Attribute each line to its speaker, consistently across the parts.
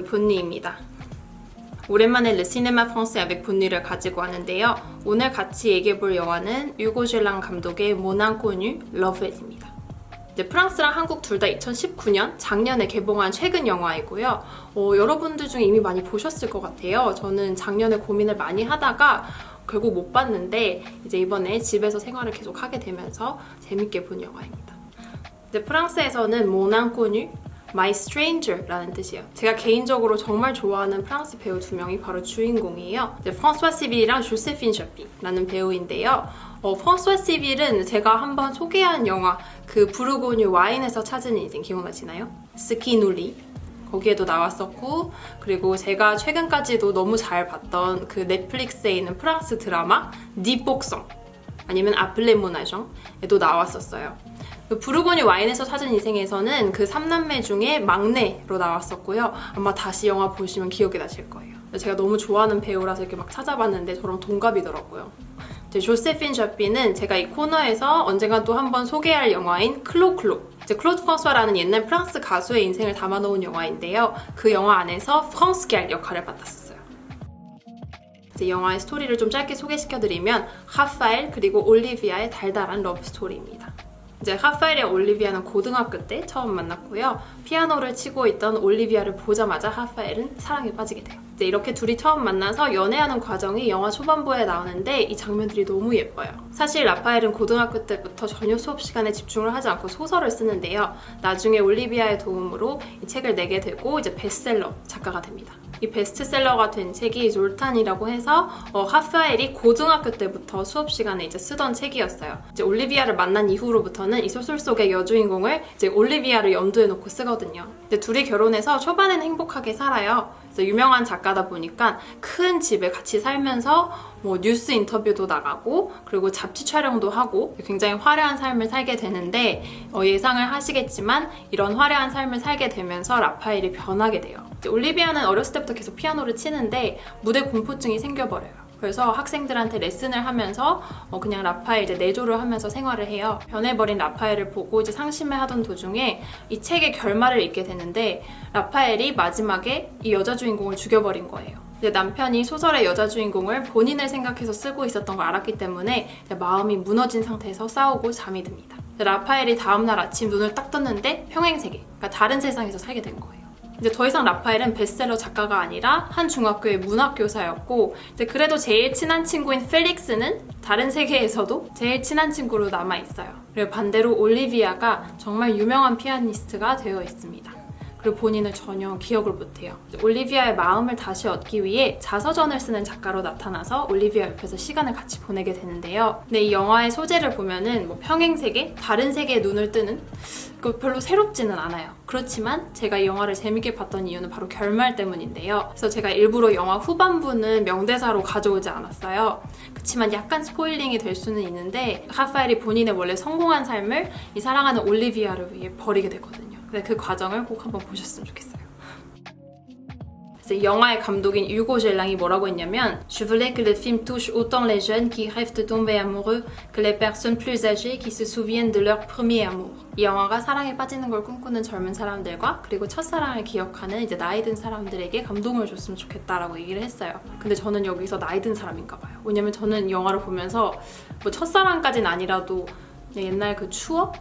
Speaker 1: 본니입니다. 오랜만에 Le Cinéma Français avec 본니를 가지고 왔는데요. 오늘 같이 얘기해볼 영화는 유고 젤랑 감독의 Mon Inconnu 러브잇입니다. 프랑스랑 한국 둘 다 2019년 작년에 개봉한 최근 영화이고요. 여러분들 중에 이미 많이 보셨을 것 같아요. 저는 작년에 고민을 많이 하다가 결국 못 봤는데 이제 이번에 집에서 생활을 계속 하게 되면서 재밌게 본 영화입니다. 프랑스에서는 Mon Inconnu, My Stranger라는 뜻이에요. 제가 개인적으로 정말 좋아하는 프랑스 배우 두 명이 바로 주인공이에요. 프랑스와 시빌이랑 조세핀 셔피라는 배우인데요. 프랑스와 시빌은 제가 한번 소개한 영화 그 부르고뉴 와인에서 찾은 인생 기억나시나요? 스키누리 거기에도 나왔었고, 그리고 제가 최근까지도 너무 잘 봤던 그 넷플릭스에 있는 프랑스 드라마 니복성 아니면 아플레 모나정에도 나왔었어요. 그 부르고뉴 와인에서 찾은 인생에서는 그 3남매 중에 막내로 나왔었고요. 아마 다시 영화 보시면 기억이 나실 거예요. 제가 너무 좋아하는 배우라서 이렇게 막 찾아봤는데 저랑 동갑이더라고요. 조세핀 셔피는 제가 이 코너에서 언젠간 또 한번 소개할 영화인 클로클로, 클로드 프랑스와라는 옛날 프랑스 가수의 인생을 담아놓은 영화인데요. 그 영화 안에서 프랑스갤 역할을 맡았었어요. 이제 영화의 스토리를 좀 짧게 소개시켜드리면 하파엘 그리고 올리비아의 달달한 러브 스토리입니다. 이제 하파엘이랑 올리비아는 고등학교 때 처음 만났고요. 피아노를 치고 있던 올리비아를 보자마자 하파엘은 사랑에 빠지게 돼요. 이제 이렇게 둘이 처음 만나서 연애하는 과정이 영화 초반부에 나오는데 이 장면들이 너무 예뻐요. 사실 라파엘은 고등학교 때부터 전혀 수업 시간에 집중을 하지 않고 소설을 쓰는데요. 나중에 올리비아의 도움으로 이 책을 내게 되고 이제 베스트셀러 작가가 됩니다. 이 베스트셀러가 된 책이 졸탄이라고 해서 하파엘이 고등학교 때부터 수업 시간에 이제 쓰던 책이었어요. 이제 올리비아를 만난 이후로부터는 이 소설 속의 여주인공을 이제 올리비아를 염두에 놓고 쓰거든요. 근데 둘이 결혼해서 초반에는 행복하게 살아요. 그래서 유명한 작가다 보니까 큰 집에 같이 살면서 뉴스 인터뷰도 나가고 그리고 잡지 촬영도 하고 굉장히 화려한 삶을 살게 되는데 예상을 하시겠지만 이런 화려한 삶을 살게 되면서 라파엘이 변하게 돼요. 올리비아는 어렸을 때부터 계속 피아노를 치는데 무대 공포증이 생겨버려요. 그래서 학생들한테 레슨을 하면서 그냥 라파엘 이제 내조를 하면서 생활을 해요. 변해버린 라파엘을 보고 이제 상심해하던 도중에 이 책의 결말을 읽게 되는데 라파엘이 마지막에 이 여자 주인공을 죽여버린 거예요. 근데 남편이 소설의 여자 주인공을 본인을 생각해서 쓰고 있었던 걸 알았기 때문에 마음이 무너진 상태에서 싸우고 잠이 듭니다. 라파엘이 다음날 아침 눈을 딱 떴는데 평행세계, 그러니까 다른 세상에서 살게 된 거예요. 이제 더 이상 라파엘은 베스트셀러 작가가 아니라 한 중학교의 문학교사였고, 이제 그래도 제일 친한 친구인 펠릭스는 다른 세계에서도 제일 친한 친구로 남아있어요. 그리고 반대로 올리비아가 정말 유명한 피아니스트가 되어 있습니다. 그리고 본인은 전혀 기억을 못해요. 올리비아의 마음을 다시 얻기 위해 자서전을 쓰는 작가로 나타나서 올리비아 옆에서 시간을 같이 보내게 되는데요. 근데 이 영화의 소재를 보면은 평행세계, 다른 세계에 눈을 뜨는 별로 새롭지는 않아요. 그렇지만 제가 이 영화를 재밌게 봤던 이유는 바로 결말 때문인데요. 그래서 제가 일부러 영화 후반부는 명대사로 가져오지 않았어요. 그렇지만 약간 스포일링이 될 수는 있는데 하파엘이 본인의 원래 성공한 삶을 이 사랑하는 올리비아를 위해 버리게 되거든요. 그 과정을 꼭 한번 보셨으면 좋겠어요. 영화의 감독인 유고 젤랑이 뭐라고 했냐면 Je voulais que le film touche autant les jeunes qui rêvent de tomber amoureux que les personnes plus âgées qui se souviennent de leur premier amour. 이 영화가 사랑에 빠지는 걸 꿈꾸는 젊은 사람들과 그리고 첫사랑을 기억하는 이제 나이 든 사람들에게 감동을 줬으면 좋겠다라고 얘기를 했어요. 근데 저는 여기서 나이 든 사람인가 봐요. 왜냐면 저는 영화를 보면서 첫사랑까지는 아니라도 옛날 그 추억?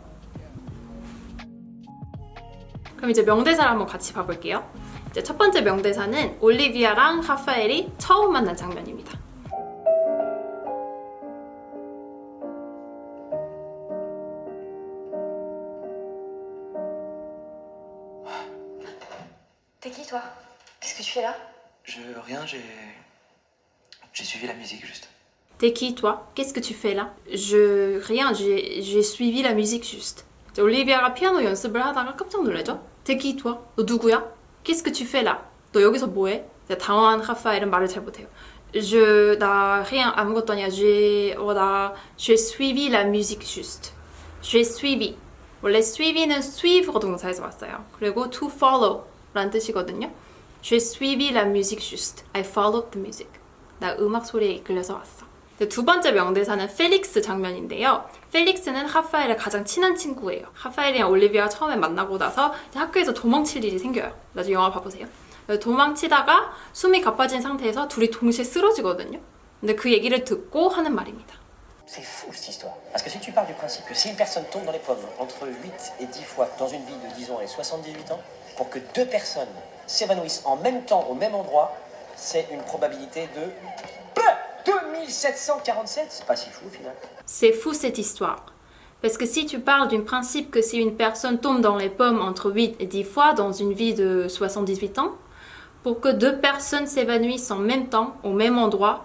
Speaker 1: 그럼 이제 명대사를 한번 같이 봐볼게요. 이제 첫 번째 명대사는 올리비아랑 하파엘이 처음 만난 장면입니다.
Speaker 2: T'es qui toi? Qu'est-ce que tu fais là?
Speaker 3: Rien, j'ai suivi la musique juste.
Speaker 1: T'es qui toi? Qu'est-ce que tu fais là? Rien, j'ai suivi la musique juste. 올리비아가 피아노 연습을 하다가 깜짝 놀라죠? T'es qui toi? 너 누구야? Qu'est-ce que tu fais là? 너 여기서 뭐해? 당황한 하파엘은 말을 잘 못해요. 나 rien, 아무것도 아니야. J'ai suivi la musique juste. J'ai suivi. 원래 suivi는 suivre 동사에서 왔어요. 그리고 to follow 라는 뜻이거든요. J'ai suivi la musique juste. I followed the music. 나 음악 소리에 이끌려서 왔어. 두 번째 명대사는 펠릭스 장면인데요. 펠릭스는 하파엘의 가장 친한 친구예요. 하파엘이랑 올리비아가 처음에 만나고 나서 학교에서 도망칠 일이 생겨요. 나중에 영화 봐보세요. 도망치다가 숨이 가빠진 상태에서 둘이 동시에 쓰러지거든요. 근데 그 얘기를 듣고 하는 말입니다.
Speaker 4: C'est fou cette histoire. Parce que si tu pars du principe que si une personne tombe dans les pommes entre 8 et 10 fois dans une vie de 10 ans et 78 ans, pour que deux personnes s'évanouissent en même temps au même endroit, c'est une probabilité de 2747. C'est pas si fou au final.
Speaker 1: C'est fou cette histoire. Parce que si tu parles du principe que si une personne tombe dans les pommes entre 8 et 10 fois dans une vie de 78 ans, pour que deux personnes s'évanouissent en même temps au même endroit,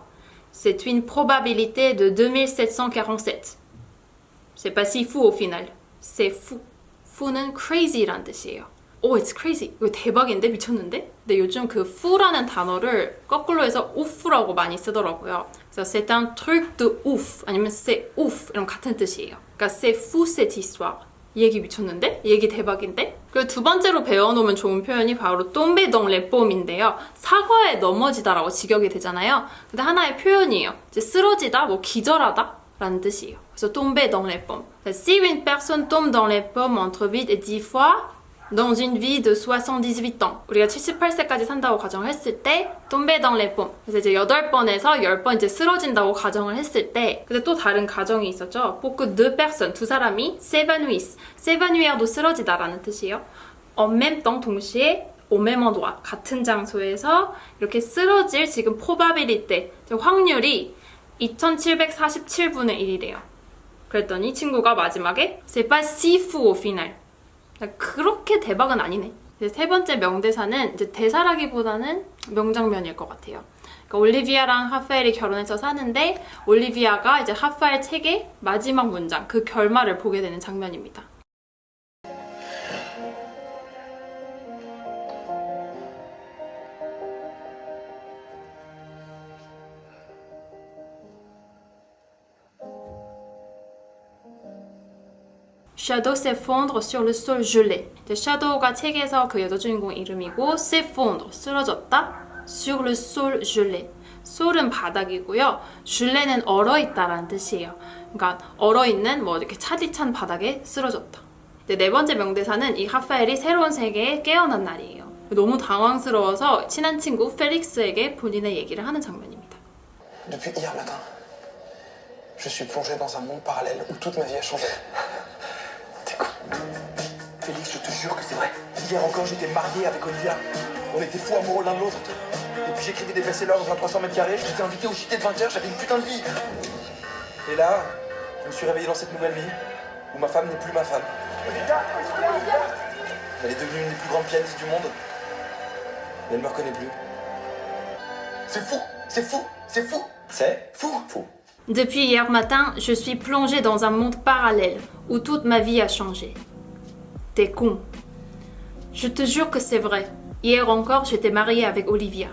Speaker 1: c'est une probabilité de 2747. C'est pas si fou au final. C'est fou. fu는 crazy란 뜻이에요. 오, it's crazy. 이거 대박인데? 미쳤는데? 근데 요즘 그 fou라는 단어를 거꾸로 해서 ouf라고 많이 쓰더라고요. 그래서 c'est un truc de ouf 아니면 c'est ouf 이런 같은 뜻이에요. 그러니까 c'est fou cette histoire. 이 얘기 미쳤는데? 이 얘기 대박인데? 그리고 두 번째로 배워놓으면 좋은 표현이 바로 tomber dans les pommes인데요. 사과에 넘어지다라고 직역이 되잖아요. 근데 하나의 표현이에요. 이제 쓰러지다, 뭐 기절하다 라는 뜻이에요. 그래서 tomber dans les pommes. Si une personne tombe dans les pommes entre 8 et 10 fois dans une vie de 78 ans. 우리가 78세까지 산다고 가정을 했을 때 tomber dans les pommes. 그래서 이제 8번에서 10번 이제 쓰러진다고 가정을 했을 때 근데 또 다른 가정이 있었죠. pour que deux personnes, 두 사람이 s'évanouissent. s'évanouir도 쓰러지다라는 뜻이에요. en même temps, 동시에 au même endroit, 같은 장소에서 이렇게 쓰러질 지금 probabilité, 확률이 2747분의 1이래요. 그랬더니 친구가 마지막에 c'est pas si fou au final. 그렇게 대박은 아니네. 세 번째 명대사는 이제 대사라기보다는 명장면일 것 같아요. 그러니까 올리비아랑 하파엘이 결혼해서 사는데 올리비아가 이제 하파엘 책의 마지막 문장, 그 결말을 보게 되는 장면입니다. Shadow s'effondre sur le sol gelé. Shadow가 책에서 그 여자 주인공 이름이고 s'effondre, 쓰러졌다. sur le sol gelé. sol은 바닥이고요. gellé는 얼어있다라는 뜻이에요. 그러니까 얼어있는 뭐 이렇게 차디찬 바닥에 쓰러졌다. 네 번째 명대사는 이 하파엘이 새로운 세계에 깨어난 날이에요. 너무 당황스러워서 친한 친구 펠릭스에게 본인의 얘기를 하는 장면입니다.
Speaker 5: Depuis hier matin, je suis plongé dans un monde parallèle où toute ma vie a changé.
Speaker 6: Félix, je te jure que c'est vrai. Hier encore, j'étais marié avec Olivia. On était fous amoureux l'un de l'autre. Et puis j'écrivais des best-sellers dans un 300 mètres carrés. J'étais invité au JT de 20h, j'avais une putain de vie. Et là, je me suis réveillé dans cette nouvelle vie où ma femme n'est plus ma femme. Elle est devenue une des plus grandes pianistes du monde. Et elle me reconnaît plus. C'est fou, c'est fou, c'est fou. C'est fou, fou.
Speaker 1: Depuis hier matin, je suis plongée dans un monde parallèle où toute ma vie a changé. T'es con. Je te jure que c'est vrai. Hier encore, j'étais mariée avec Olivia.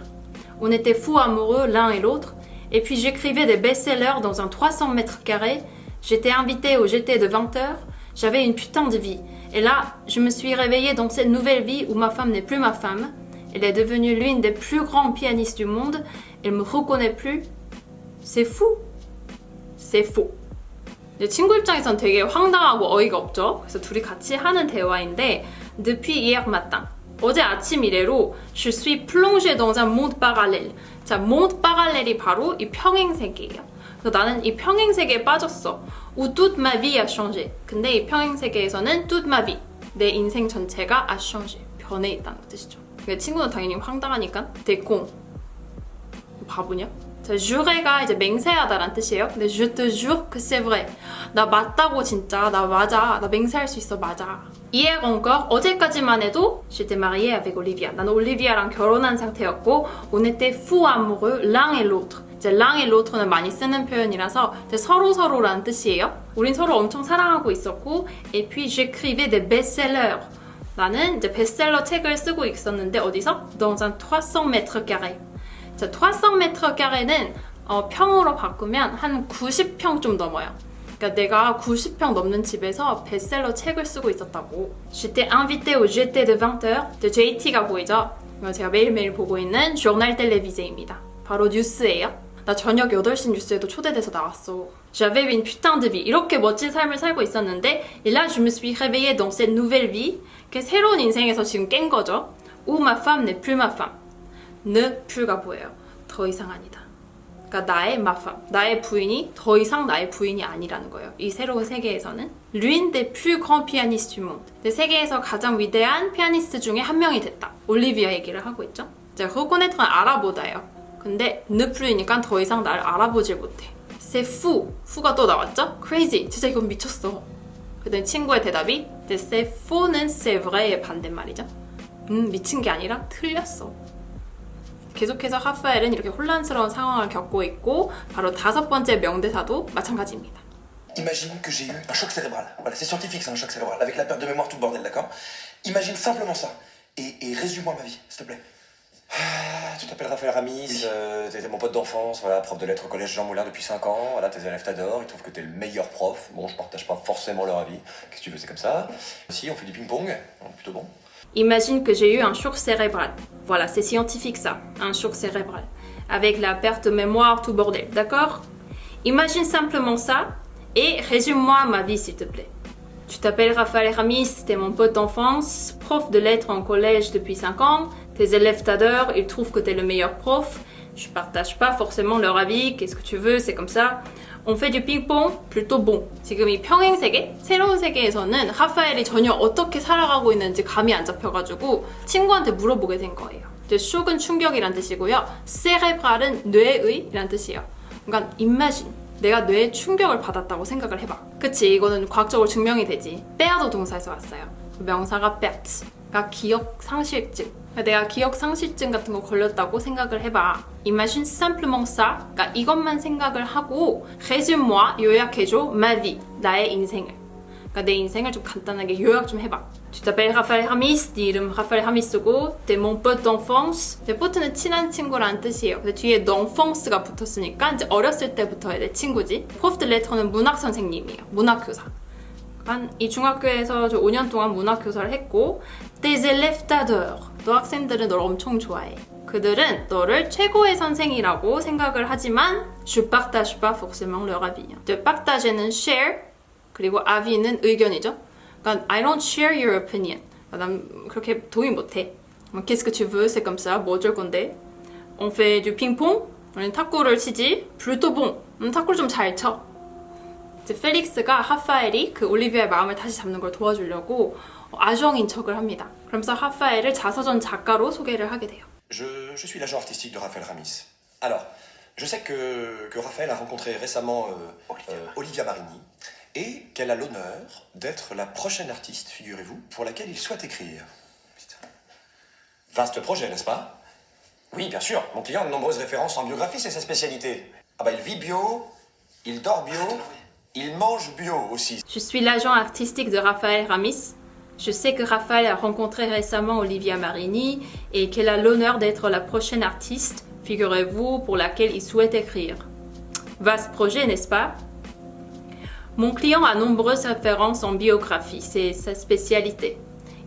Speaker 1: On était fous amoureux l'un et l'autre. Et puis j'écrivais des best-sellers dans un 300 mètres carrés. J'étais invitée au JT de 20h. J'avais une putain de vie. Et là, je me suis réveillée dans cette nouvelle vie où ma femme n'est plus ma femme. Elle est devenue l'une des plus grandes pianistes du monde. Elle me reconnaît plus. C'est fou. C'est faux. 친구 입장에선 되게 황당하고 어이가 없죠. 그래서 둘이 같이 하는 대화인데 Depuis hier matin. 어제 아침 이래로 Je suis plongée dans un monde parallèle. 자, monde parallèle이 바로 이 평행세계예요. 그래서 나는 이 평행세계에 빠졌어. Où toute ma vie a changé. 근데 이 평행세계에서는 toute ma vie. 내 인생 전체가 a changé. 변해 있다는 뜻이죠. 친구는 당연히 황당하니까 T'es con. 바보냐? 자, jure가 이제 맹세하다란 뜻이에요. 근데 je te jure que c'est vrai. 나 맞다고 진짜. 나 맞아. 나 맹세할 수 있어. 맞아. Hier encore, 어제까지만 해도 j'étais mariée avec Olivia. 나는 올리비아랑 결혼한 상태였고 on était fous amoureux l'un et l'autre. 이제 l'un et l'autres,는 많이 쓰는 표현이라서 이제 서로라는 뜻이에요. 우린 서로 엄청 사랑하고 있었고 et puis j'écrivais des best-sellers. 나는 이제 베스트셀러 책을 쓰고 있었는데 어디서? Dans un 300 mètres carrés. 자, 300 mètres carré는 평으로 바꾸면 한 90평 좀 넘어요. 그러니까 내가 90평 넘는 집에서 베스트셀러 책을 쓰고 있었다고. J'étais invitée au JT de 20h. JT가 보이죠? 제가 매일매일 보고 있는 journal télévisé입니다. 바로 뉴스예요. 나 저녁 8시 뉴스에도 초대돼서 나왔어. J'avais une putain de vie. 이렇게 멋진 삶을 살고 있었는데 Et là, je me suis réveillée dans cette nouvelle vie. 새로운 인생에서 지금 깬 거죠. Où ma femme n'est plus ma femme. ne plus가 보여요. 더 이상 아니다. 그러니까 나의 마팜, 나의 부인이 더 이상 나의 부인이 아니라는 거예요. 이 새로운 세계에서는 l'une des plus grands pianistes du monde. 세계에서 가장 위대한 피아니스트 중에 한 명이 됐다. 올리비아 얘기를 하고 있죠. 이제 reconnaître는 알아보다예요. 근데 ne plus이니까 더 이상 나를 알아보질 못해. c'est fou. fu가 또 나왔죠? crazy. 진짜 이건 미쳤어. 그랬더니 친구의 대답이 c'est faus는 c'est vrai의 반대말이죠. 미친 게 아니라 틀렸어. 계속해서 하파엘은 이렇게 혼란스러운 상황을 겪고 있고 바로 5번째 명대사도 마찬가지입니다.
Speaker 6: Imagine que j'ai eu un choc cérébral. Voilà, c'est scientifique, c'est un choc cérébral. Avec la perte de mémoire, tout le bordel, d'accord? Imagine simplement ça. Et résume-moi ma vie, s'il te plaît.
Speaker 7: Tu t'appelles Raphaël Ramis, t'étais mon pote d'enfance, voilà, prof de lettres au collège Jean Moulin depuis 5 ans, voilà, tes élèves t'adorent, ils trouvent que t'es le meilleur prof. Bon, je partage pas forcément leur avis, qu'est-ce que tu veux, c'est comme ça. Aussi, on fait du ping-pong, plutôt bon.
Speaker 1: Imagine que j'ai eu un choc cérébral. Voilà, c'est scientifique ça, un choc cérébral. Avec la perte de mémoire, tout bordel, d'accord? Imagine simplement ça et résume-moi ma vie s'il te plaît. Tu t'appelles Raphaël Ramis, t'es mon pote d'enfance, prof de lettres en collège depuis 5 ans, tes élèves t'adorent, ils trouvent que t'es le meilleur prof, je partage pas forcément leur avis, qu'est-ce que tu veux, c'est comme ça. On fait du ping-pong, plutôt bon. 지금 이 평행 세계, 새로운 세계에서는 하파엘이 전혀 어떻게 살아가고 있는지 감이 안 잡혀가지고 친구한테 물어보게 된 거예요. 쇼크는 충격이란 뜻이고요. 세레브랄은 뇌의 이란 뜻이에요. 그러니까 imagine, 내가 뇌에 충격을 받았다고 생각을 해봐. 그치, 이거는 과학적으로 증명이 되지. 빼앗도 동사에서 왔어요. 명사가 perte,가 기억 상실증. 내가 기억 상실증 같은 거 걸렸다고 생각을 해봐. Imagine simplement ça. 그러니까 이것만 생각을 하고 résume-moi, 요약해줘, ma vie, 나의 인생을. 그러니까 내 인생을 좀 간단하게 요약 좀 해봐. Tu t'appelles Raphaël Ramis, 네 이름 라파엘 하미스고 t'es mon pote d'enfance. pote는 친한 친구라는 뜻이에요. 근데 뒤에 d'enfance가 붙었으니까 이제 어렸을 때부터의 내 친구지. prof de lettres,는 문학 선생님이에요. 문학교사. 이 중학교에서 저 5년 동안 문학교사를 했고 tes élèves t'adorent. 너 학생들은 널 엄청 좋아해. 그들은 너를 최고의 선생이라고 생각을 하지만 je partage pas forcément leur avis. partage는 share 그리고 avis는 의견이죠. 그러니까 I don't share your opinion. 난 그렇게 동의 못해. Qu'est-ce que tu veux? C'est comme ça. 뭐 어쩔 건데? On fait du ping-pong. 우리는 탁구를 치지. plutôt bon. 탁구를 좀 잘 쳐. 이제 펠릭스가 하파엘이 그 올리비아의 마음을 다시 잡는 걸 도와주려고 아정인 척을 합니다. 그러면서 하파엘을 자서전 작가로 소개를 하게 돼요.
Speaker 7: Je suis l'agent artistique de Raphaël Ramis. Alors, je sais que Raphaël a rencontré récemment Olivia Marini et qu'elle a l'honneur d'être la prochaine artiste, figurez-vous, pour laquelle il souhaite écrire. Putain. Vaste projet, n'est-ce pas? Oui, bien sûr. Mon client a de nombreuses références en biographie, c'est sa spécialité. Ah bah, il vit bio, il dort bio, il mange bio aussi.
Speaker 1: Je suis l'agent artistique de Raphaël Ramis. Je sais que Raphaël a rencontré récemment Olivia Marini et qu'elle a l'honneur d'être la prochaine artiste, figurez-vous, pour laquelle il souhaite écrire. Vaste projet, n'est-ce pas? Mon client a nombreuses références en biographie, c'est sa spécialité.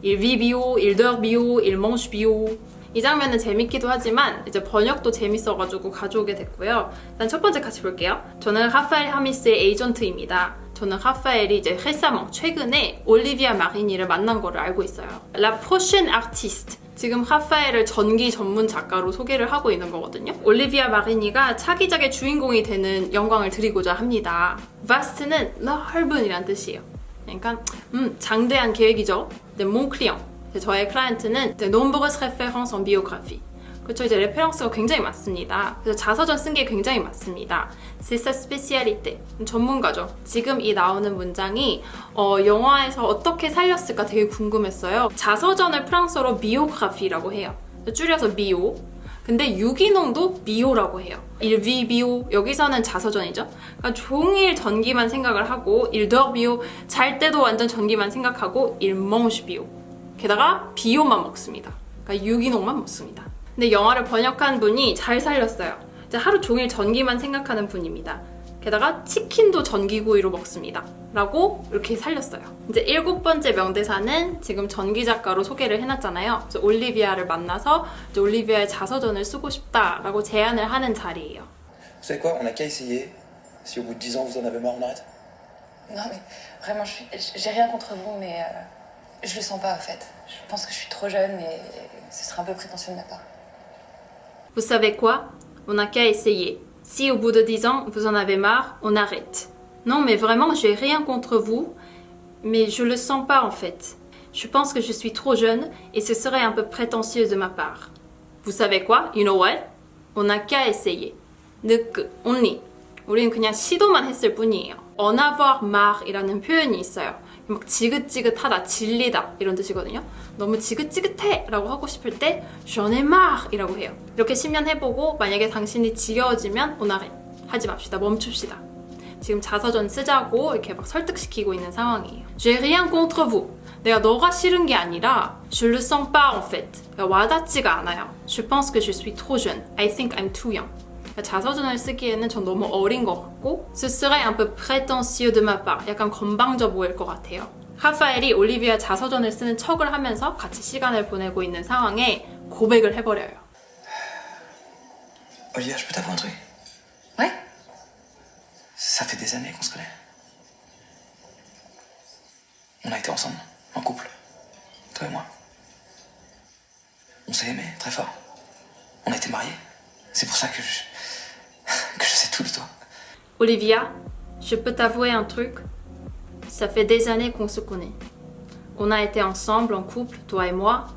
Speaker 1: Il vit bio, il dort bio, il mange bio. 이 장면은 재밌기도 하지만 이제 번역도 재밌어가지고 가져오게 됐고요. 일단 첫 번째 같이 볼게요. 저는 하파엘 하미스의 에이전트입니다. 저는 하파엘이 이제 récemment, 최근에 올리비아 마리니를 만난 거를 알고 있어요. La prochaine artiste. 지금 하파엘을 전기 전문 작가로 소개를 하고 있는 거거든요. 올리비아 마리니가 차기작의 주인공이 되는 영광을 드리고자 합니다. vast는 넓은이란 뜻이에요. 그러니까 장대한 계획이죠. mon client. 저의 클라이언트는 nombreuses références en biographie. 그렇죠. 이제 레페런스가 굉장히 많습니다. 그래서 자서전 쓴 게 굉장히 많습니다. C'est sa spécialité. 전문가죠. 지금 이 나오는 문장이 영화에서 어떻게 살렸을까 되게 궁금했어요. 자서전을 프랑스어로 biographie라고 해요. 줄여서 bio. 근데 유기농도 bio라고 해요. Il vit bio. 여기서는 자서전이죠. 그러니까 종일 전기만 생각을 하고 il dort bio. 잘 때도 완전 전기만 생각하고 il mange bio. 게다가 비오만 먹습니다. 그러니까 유기농만 먹습니다. 근데 영화를 번역한 분이 잘 살렸어요. 이제 하루 종일 전기만 생각하는 분입니다. 게다가 치킨도 전기구이로 먹습니다. 라고 이렇게 살렸어요. 이제 7번째 명대사는 지금 전기 작가로 소개를 해놨잖아요. 그래서 올리비아를 만나서 이제 올리비아의 자서전을 쓰고 싶다라고 제안을 하는 자리예요.
Speaker 6: Vous savez quoi, on n'a qu'à essayer. Si au bout de 10 ans vous en avez marre, on arrête.
Speaker 2: Non, mais vraiment, j'ai rien contre vous, mais je le sens pas, en fait. Je pense que je suis trop jeune et ce serait un peu prétentieux de ma part.
Speaker 1: Vous savez quoi? On n'a qu'à essayer. Si au bout de 10 ans, vous en avez marre, on arrête. Non, mais vraiment, j'ai rien contre vous, mais je le sens pas en fait. Je pense que je suis trop jeune et ce serait un peu prétentieux de ma part. Vous savez quoi? You know what? On n'a qu'à essayer. 느긋, only. 우리는 그냥 시도만 했을 뿐이에요. En avoir marre 이라는 표현이 있어요. 막 지긋지긋하다, 질리다 이런 뜻이거든요. 너무 지긋지긋해 라고 하고 싶을 때 j'en ai marre 이라고 해요. 이렇게 10년 해보고 만약에 당신이 지겨워지면 on arrête. 하지 맙시다. 멈춥시다. 지금 자서전 쓰자고 이렇게 막 설득시키고 있는 상황이에요. J'ai rien contre vous. 내가 너가 싫은 게 아니라 je le sens pas en fait. 와닿지가 않아요. Je pense que je suis trop jeune. I think I'm too young. 자서전을 쓰기에는 전 너무 어린 것 같고 ce serait un peu prétentieux de ma part. 약간 건방져 보일 것 같아요. 하파엘이 올리비아 자서전을 쓰는 척을 하면서 같이 시간을 보내고 있는 상황에 고백을 해버려요.
Speaker 3: Olivia, je peux t'avouer un truc?
Speaker 2: Ouais.
Speaker 3: Ça fait des années qu'on se connaît. On a été ensemble, en couple. Toi et moi. On s'est aimés très fort. On a été mariés. C'est pour ça que je sais tout de toi.
Speaker 1: Olivia, je peux t'avouer un truc? Ça fait des années qu'on se connaît. On a été ensemble en couple, toi et moi.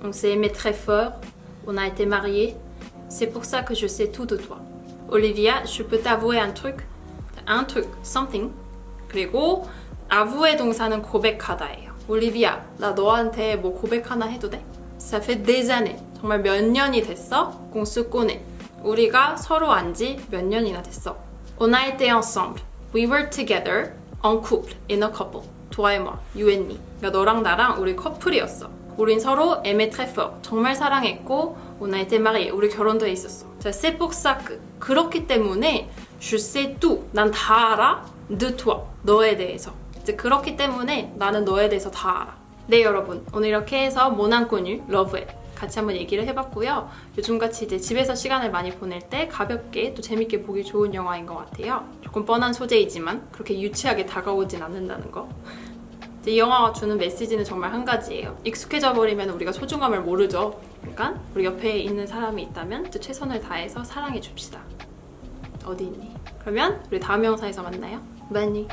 Speaker 1: On s'est aimé très fort. On a été mariés. C'est pour ça que je sais tout de toi. Olivia, je peux t'avouer un truc? Un truc, something. 그리고 avouer 동사는 고백하다예요. 올리비아, 나 너한테 뭐 고백 하나 해도 돼? Ça fait des années. 정말 몇 년이 됐어? qu'on se connaît. 우리가 서로 안 지 몇 년이나 됐어. On a été ensemble. We were together. En couple. In a couple. toi et moi. You and me. 그러니까 너랑 나랑 우리 커플이었어. 우린 서로 aimé très fort. 정말 사랑했고 on a été mariés. 우리 결혼도 해 있었어. 자, c'est pour ça que. 그렇기 때문에 je sais tout. 난 다 알아. de toi. 너에 대해서. 이제 그렇기 때문에 나는 너에 대해서 다 알아. 네, 여러분. 오늘 이렇게 해서 모난꼬뉴 러브에 같이 한번 얘기를 해봤고요. 요즘같이 이제 집에서 시간을 많이 보낼 때 가볍게 또 재밌게 보기 좋은 영화인 것 같아요. 조금 뻔한 소재이지만 그렇게 유치하게 다가오진 않는다는 거. 이 영화가 주는 메시지는 정말 한 가지예요. 익숙해져 버리면 우리가 소중함을 모르죠. 그러니까 우리 옆에 있는 사람이 있다면 최선을 다해서 사랑해 줍시다. 어디 있니? 그러면 우리 다음 영상에서 만나요. 많이.